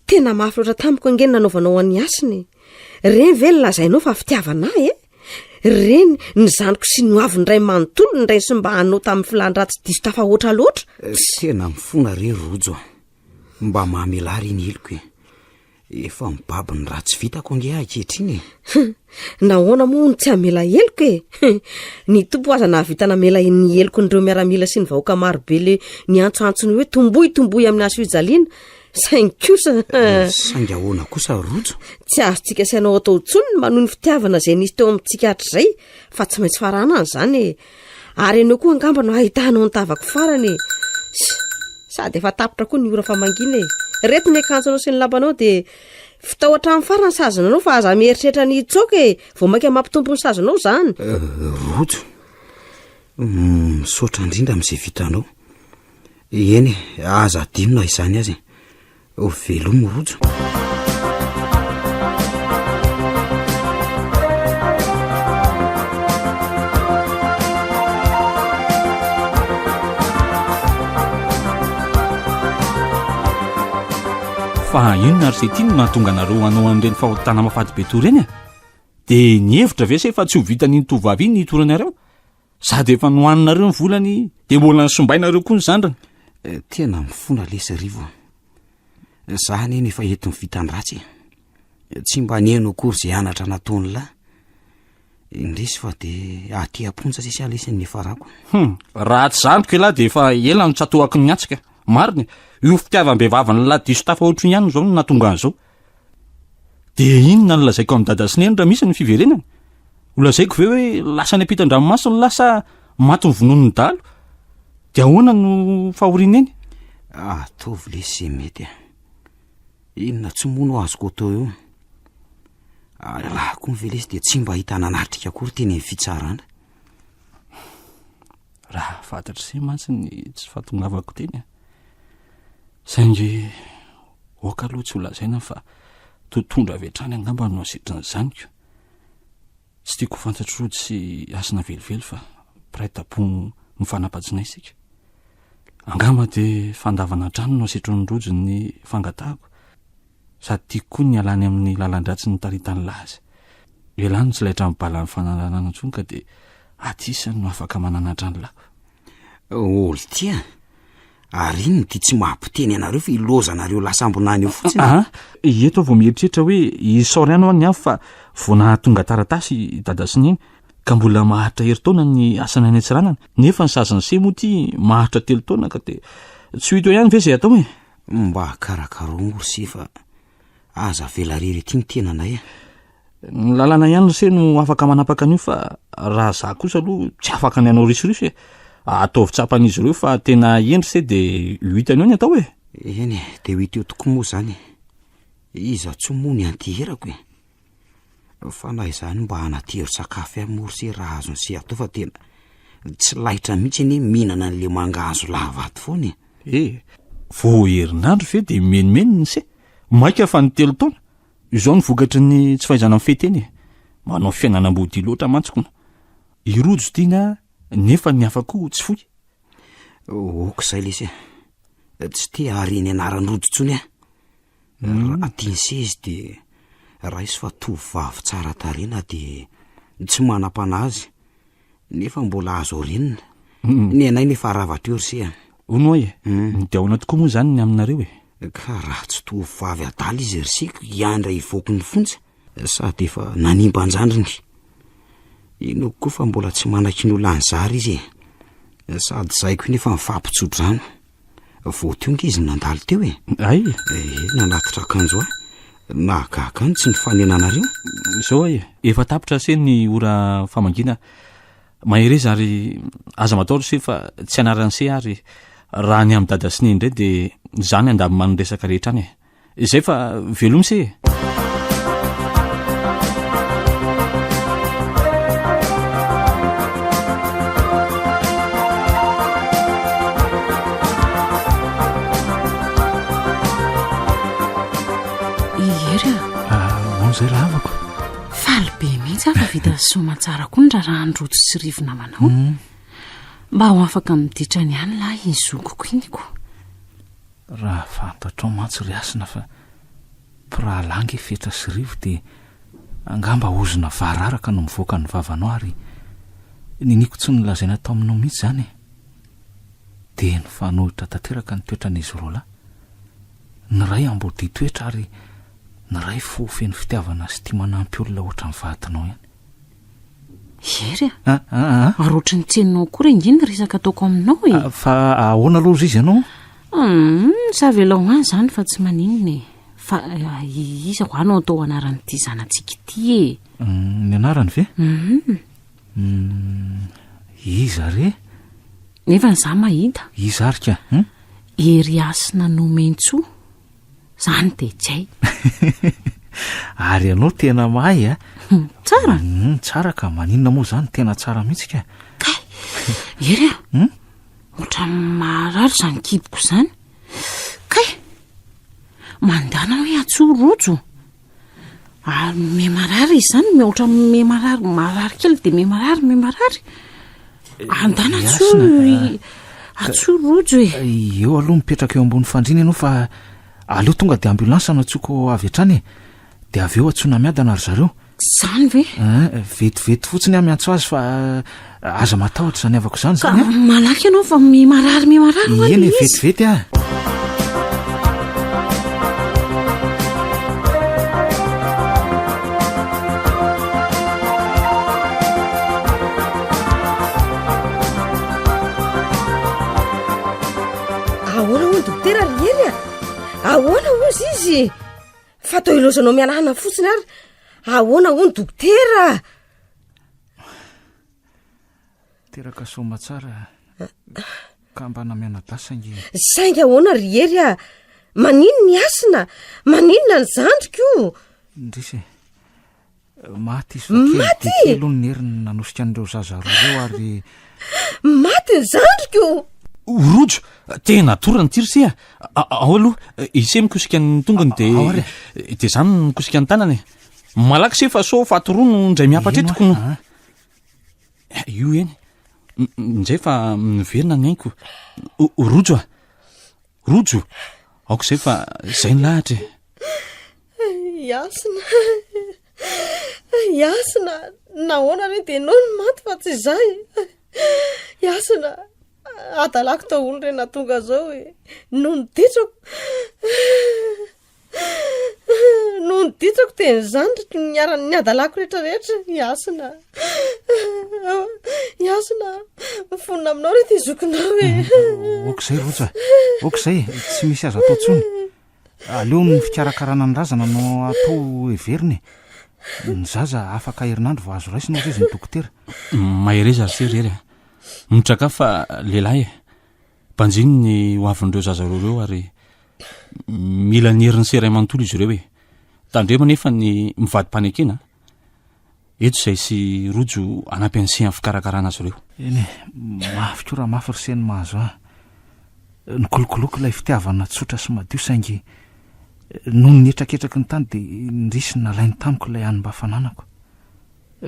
tena mafy loatra tamiko angeny nanaovanao any asiny reny ve ny lazainao fa fitiavana reny ny zandriko sy ny avy nyray manontolo ny ray sy mba hanao tamin'ny filandra tsy diso tafahoatra loatra tena mifona re rojo mba mahamela ry ny eloko efa mibaby ny raha tsy vitako ange ankehitriny nahoana moa ny tsy hamela eloko ny tompo aza nahavita namela ny eloko nyreo miaramila sy ny vahoaka marobe le ny antsoantsony hoe tomboy amin'ny asojaliana saingy kosa saingy ahoana kosa rojo tsy azontsika sainao atao tsony manoho ny fitiavana izay nisy teo amintsika hatr'izay fa tsy maintsy farana an'izany ary enao koa angamba no hahitanao ny tavako farany sady efa tapitra koa ny ora fa mangina rety ny akanjonao sy ny lambanao de fitao hatramin'ny farany sazonanao fa aza mieritreritra ny tsoka vao mainka mampitompo ny sazonao zany rojo misaotra indrindra amin'izay vitanao eny aza dinona izany azy velomo rojo fa inona ary izay tiany mahatonga anareo hanao an'ireny fahotana mafaty be to reny de ny hevitra ve se fa tsy ho vitany tovavy iny nitoranareo sady efa nohaninareo ny volany de mbola nisombainareo koa ny zandrany tena mifona lesy rivo zany eny efa ento ny vitany ratsy tsy mba nieno akory izay anatra nataony lahy indrisy fa de aty amponja sisy alesiny farako raha tsy zandriko lahy de efa ela no tsatohako ny atsika mariny io fitiavam-behivavany lahy diso tafahotriny ihany zao no natonga an'izao de inona no lazaiko amin'ny dada sineny raha misy ny fiverenany olazaiko ve hoe lasa ny ampitan-dranomasiny lasa maty ny vonon'ny dalo de ahoana no fahoriana eny ataovy lesy mety inona tsy mono azoko atao eo raha koa velesy de tsy mba hitana natrika akory teny ny fitsarana raha fantatra se mantsiny tsy fatongavako teny saingy oka aloha tsy holazaina fa totondra avetrany angamba no asitrany zaniko tsy tiako fantatry rojo sy asina velively fa praitapo ny fanapajinay sika angamba de fandavana trano no asitran'ny rojo ny fangatahako sady tiako koa ny alany amin'ny lalandratsy ny taritany lazy elany tsy laitra mibalan'ny fananana ntsony ka de atisany no afaka mananatra ny lako olo tia ary iny ty tsy mahampiteny anareo fa ilozanareo lasambonany eo fotsiny eto vao mieritreritra hoe isaory ihany ny afo fa vao nahatonga taratasy dada sineny ka mbola maharitra heritaona ny asana any atsiranana nefa ny sazany semoa ty maharitra 3 taona ka de tsy hito ihany ve zay atao mba karakaroa sy fa aza velarery ety ny tenanay ny lalàna ihany se no afaka manapaka an'io fa raha za kosa aloha tsy afaka ny anao risoriso ataovy tsapan'izy ireo fa tena endry se de hitany eo ny atao eny de ho ito tokoa moa zany iza tsy mony antyherako fa na izany mba hanatero sakafo amoro se raha azony se atao fa tena tsy lahitra mihitsy eny mihinana an'le mangahazo lavato foany vo herinandro ve de menimeniny se maika fa ny 3 taona izao ny vokatry ny tsy fahaizana amin'ny feteny manao fiainana mbody loatra mantsiko irojo tiana nefa ny afako tsy foy okizay lesy tsy te areny anarany rojo tsony atiny sezy de raha isy fa tovavy tsara tarena de tsy manam-panazy nefa mbola azo renina ny anay nefa ravatra eo ry se ono e de ao anaty koa moa zany ny aminareo ka raha tsy to vavy adala izy rysiko iandra ivoky ny fontsa sady efa nanimba anjandriny ino koa fa mbola tsy manaky ny olany zary izy sady zaiko nefa mifampitsodrano voatonga izy nandalo teo ay nanatitra akanjo nahakahakany tsy ny fanenanareo zao efa tapitra se ny ora famangina mahere zary aza mataotro se fa tsy anarany se ary raha ny amy dada siny indray de zany andamy manondresaka rehetra any zay fa velomy se zay raha avako faly be mihitsy afa vita somatsara koa ny raha androto sy rivona manao mba ho afaka miditra ny any lahy izokoko iniko raha fantatrao mantsy ry asina fa pirahalangy fetra sy rivo de angamba ozona vararaka no mivoaka ny vavanao ary niniko tsy nylazaina tao aminao mihitsy zany de ny fanohitra tanteraka ny toetran'izy roa lahy ny ray ambody toetra ary ny ray fo feno fitiavana sy tia manampy olona ohatra ny vatinao ihany ery aroatra ny tseninao koa renginy resaka ataoko aminao fa ahoana aloha izy ianao savelao any zany fa tsy maninona fa izako anao atao anaran'ity zanantsika ity ny anarany ve iza re nefa ny za mahita iza arika ery asina nomentso zany de tsy hay ary ianao tena mahay tsara tsara ka maninona moa zany tena tsara mihitsy ka ery ohatra marary zany kiboko zany kay mandana hoe atsorojo ary memarary izy zany mihoatra memarary kely de memarary andana atsorojo eo aloha mipetraka eo ambony fandrina ianao fa aleo tonga de ambulance natsoko avy hatrany de avy eo atsona miadana ry zareo zany ve vetivety fotsiny amiantso azy fa aza matahotra zany avako zany zany malaky ianao fa memarary eny vetivety ahoana ho ny dokotera ry ery ahoana ozy izy fa atao ilozanao mialahana fotsiny ary ahoana ho ny dokotera teraka soma tsara ka mba namianadasangy saingy ahoana ry ery manino ny asina maninona ny zandriko indrisy maty izy fakelo ny heriny nanosika an'ireo zazaroreo ary maty ny zandriko rojo tena torana tiry se ao aloha ise mikosika ny tongony de zany mikosika ny tanany malaky se fa so fatoroa no ndray miapatretiko no io eny ndray fa miverina ny aiko rojo aoko zay fa zay ny lahatra iasina nahoana re de nao ny maty fa tsy zay iasina adalako tao olo re natonga zao no noditsako teny zandriko ny adalako rehetrarehetra iasina mifonina aminao re ty zokinao okzay roja okzay tsy misy azo atao tsony aleo ny fikarakarana ny razana no atao everiny ny zaza afaka herinandro vo azo raisinao izy ny dokotera mahereza ry sery mitraka fa lehilahy mpanjiny ny hoavin'ireo zazareo ary mila ny herin'ny seray manontolo izy ireo tandrema nefa ny mivadi-panekena eto zay sy rojo anampy an'seny fikarakarana azy ireo eny mafy ko raha mafy ryseny mahazo ny kolokoloko ilay fitiavana tsotra sy madio saingy noho ny etraketraky ny tany de ndrisy nalainy tamiko ilay any mba fananako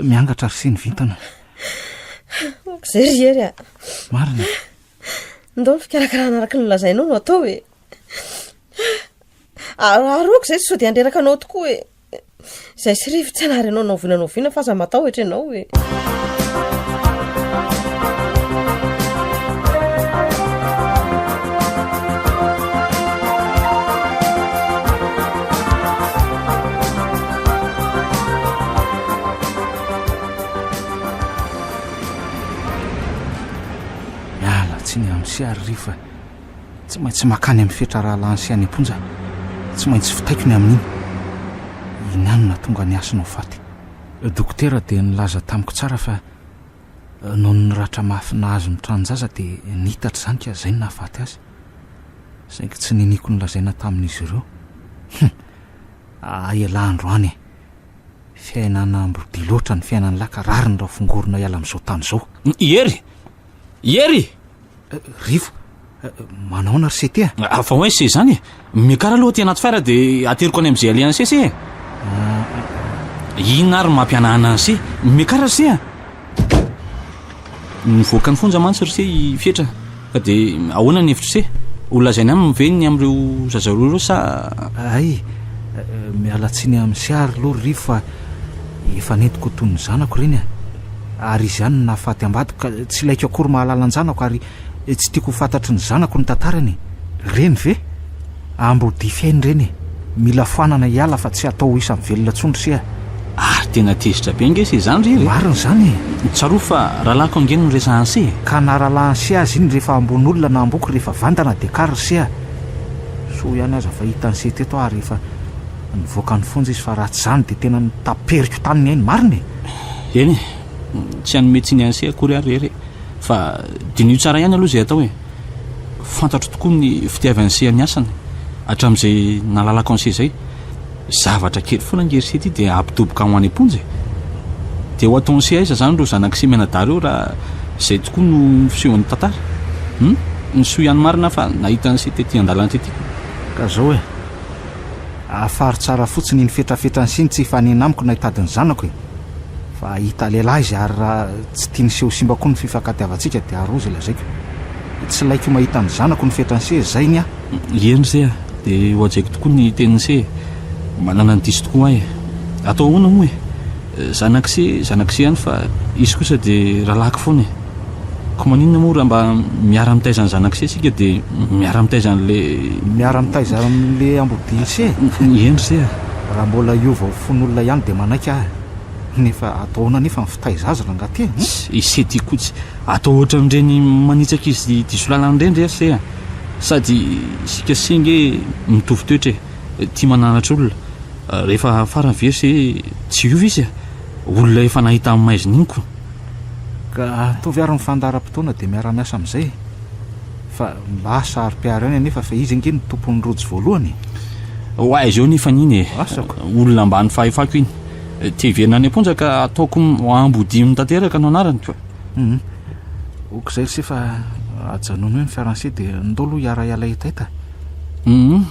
miangatra ryseny vintana zay ry ery marina ndao ny fikarakarana araka ny lazainao no atao aroako zay so de andreraka anao tokoa zay sy rivo tsy anary anao naovinanaoviana fa aza matahotra ianao fa tsy maintsy makany amin'ny fiatrarahalany sy any amponja tsy maintsy fitaiko ny amin'iny iny anona tonga ny asinao faty dokotera dia nilaza tamiko tsara fa noho ny ratra mafinahazo mitranonjaza dia nitatra zany ka zay ny nahafaty azy saingy tsy niniko nylazaina tamin'izy ireo elaandro any fiainana ambodi loatra ny fiainany laka rariny raha fongorona iala amin'izao tany izao ery rivo manaona ry sety fa hoe se zany mikara aloha ty anaty fiara dia ateriko any amin'izay aliany se ina ary mampianahana se mikara se mivoaka ny fonja mantsy ry se fietra ka dia ahoana ny hevitro se olona zay ny aminy miveniny amin'ireo zazaroa ireo sa ay mialatsiny amin'ny siary loha ry rivo fa efa nentiko toy ny zanako reny ary izy ihany nahafaty ambadiko ka tsy ilaiko akory mahalala ny zanako ary tsy tiako ho fantatry ny zanako ny tantarany reny ve ambodi fiainy reny mila foanana hiala fa tsy atao isan'ny velona tsondry se ary tena tezitra be nge se zany ry mariny zany tsaro fa rahalako angeny ny resahany se ka naralahy se azy iny rehefa ambony olona na amboko rehefa vandana dia kary se so ihany aza fa hitany se teto ary efa nivoaka ny fonja izy fa ratsy zany dia tena nitaperiko taniny ainy mariny eny tsy hanometsy ny anse akory ary rery fa dinio tsara ihany aloha zay atao hoe fantatro tokoa ny fitiavany se any asany hatramin'izay nalalako an'se zay zavatra kely foana ngery se ty dia ampitoboka ho any amponja dia ho ataon'ny se aiza zany reo zanak' se mianadary eo raha zay tokoa no fisehon'ny tantara ny so ihany marina fa nahitany se tety an-dalana tetyko ka zao afary tsara fotsiny ny fetrafetrany siny tsy fanena amiko nahitadiny zanako fa hita lehilahy izy ary raha tsy tia ny seho simba koa ny fifankatiavantsika dia arozy lazaiko tsy laiko mahita ny zanako ny fetrany se zay ny eny se dia ho ajaiko tokoa ny teniny se manana ny diso tokoa ahy atao ahoana moa zanak' se ihany fa izy kosa dia rahalahako foana ko maninona moa raha mba miara mitaizany zanak' se sika dia miara mitaizan'le miara mitaiza amin'le ambodi se eny se raha mbola iova fon'olona ihany dia manaika nefa ataona nefa ny fitaiza azy raha ngaty ise ty kotsy atao ohatra n'ireny manitsaka izy disolalany reny se sady sika singe mitovy toetra tia mananatra olona rehefa farany very se tsy iova izy olona efa nahita amin'ny maiziny iny koa ka atovy ary mifandaram-potoana dia miara-miasa amin'izay fa mba sary-piara any nefa fa izy nge ny tompon'ny rojo voalohany hoay zao nefa niny asako olona mba ny fahefako iny teverina any amponja ka ataoko ambodi mitateraka no anarany koa oko zay se fa ajanono hoe ny fiaranse dia ndolo hiara-iala itaita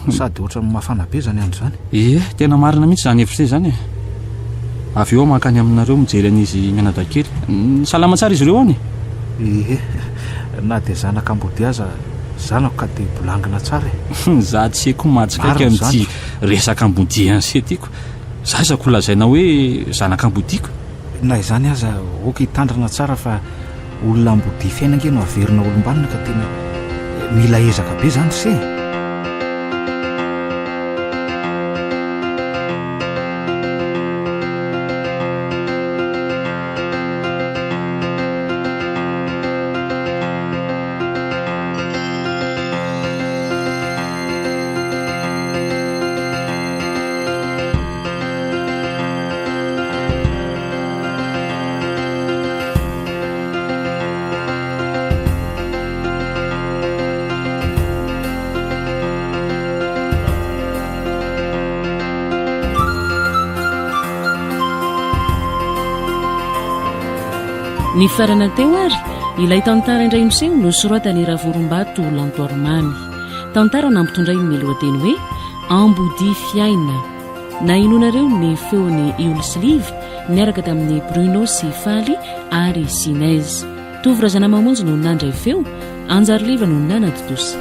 sady ohatra mafana be zany andro zany tena marina mihitsy zany hevitra zay zany avy eo mankany aminareo mijery an'izy mianadakely salama tsara izy ireo any na dia zanaka ambodi aza zanako ka dia bolangina tsara za tsy haiko mahatsikaiky amin'ty resaka ambodi anse tiako za izako lazaina hoe zanaka ambodiko na izany aza oka hitandrana tsara fa olona ambodi fiaina nge no averina olombanina ka tena mila ezaka be zany se ny farana teo ary ilay tantara indray miseho no soratany Ravorom-bato Lantoarimamy tantara nampitondray ny lohateny hoe ambodi fiaina na inonareo ny feony Iolsliv niaraka tamin'ny Bruno sy Faly ary Sinez tovy razana mamonjy no nandray feo Anjariliva no nanaditosa